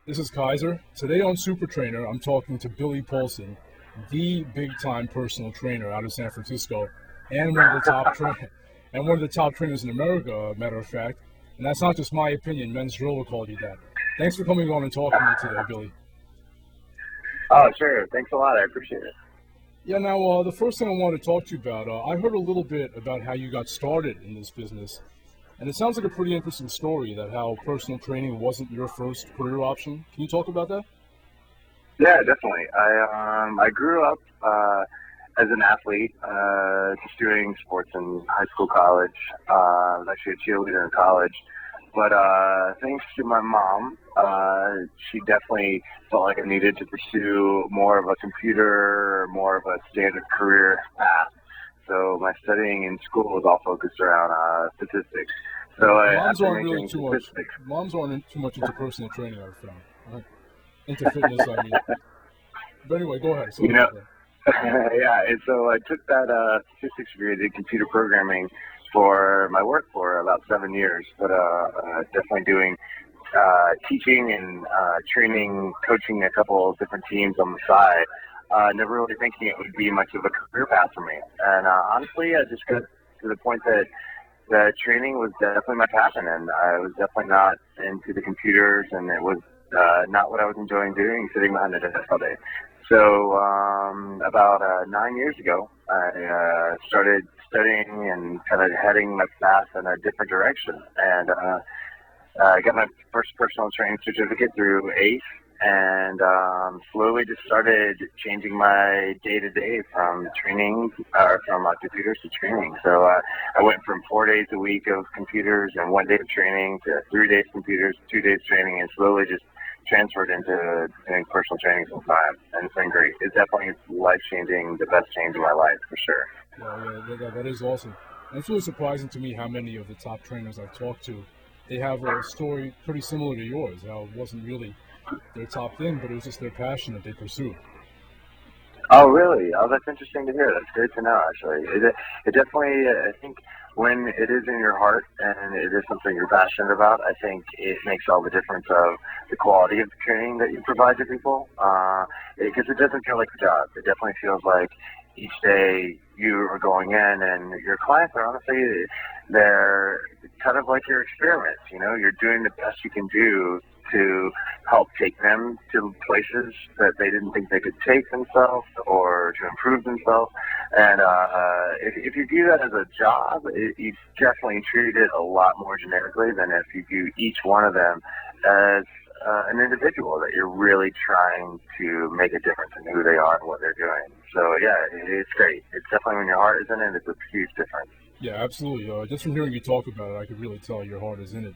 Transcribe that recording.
This is Kaiser. Today on Super Trainer, I'm talking to Billy Polson, the big-time personal trainer out of San Francisco, and one of the top trainers in America, matter of fact. And that's not just my opinion. Men's Driller called you that. Thanks for coming on and talking to me today, Billy. Oh, sure. Thanks a lot. I appreciate it. Yeah, now, the first thing I wanted to talk to you about, I heard a little bit about how you got started in this business, and it sounds like a pretty interesting story that how personal training wasn't your first career option. Can you talk about that? Yeah, definitely. I grew up as an athlete, just doing sports in high school, college. I was actually a cheerleader in college, but thanks to my mom, she definitely felt like I needed to pursue more of a computer, more of a standard career path. So my studying in school was all focused around statistics. So Moms after aren't really majoring in too much. statistics, Moms aren't too much into personal training. I've found. Into fitness, I mean. But anyway, go ahead. Sorry you know, about that. yeah, and so I took that statistics degree, I did computer programming for my work for about 7 years, but definitely doing teaching and training, coaching a couple of different teams on the side. Never really thinking it would be much of a career path for me. And honestly, I just got to the point that training was definitely my passion, and I was definitely not into the computers, and it was not what I was enjoying doing, sitting behind the desk all day. So about 9 years ago, I started studying and kind of heading my path in a different direction, and I got my first personal training certificate through ACE, and slowly just started changing my day to day from training, or from computers to training. So I went from 4 days a week of computers and 1 day of training to 3 days computers, 2 days training, and slowly just transferred into doing personal training full time. And it's been great. It's definitely life changing, the best change in my life for sure. That is awesome. And it's really surprising to me how many of the top trainers I've talked to, they have a story pretty similar to yours. How it wasn't really their top thing, but it was just their passion that they pursued. Oh, really? Oh, that's interesting to hear. That's great to know, actually. It definitely, I think, when it is in your heart and it is something you're passionate about, I think it makes all the difference of the quality of the training that you provide to people. Because it doesn't feel like a job. It definitely feels like each day you are going in and your clients are honestly, they're kind of like your experiments. You know, you're doing the best you can do to help take them to places that they didn't think they could take themselves or to improve themselves. And if you view that as a job, you definitely treat it a lot more generically than if you view each one of them as an individual that you're really trying to make a difference in who they are and what they're doing. So yeah, it's great. It's definitely when your heart is in it, it's a huge difference. Yeah, absolutely. Just from hearing you talk about it, I could really tell your heart is in it.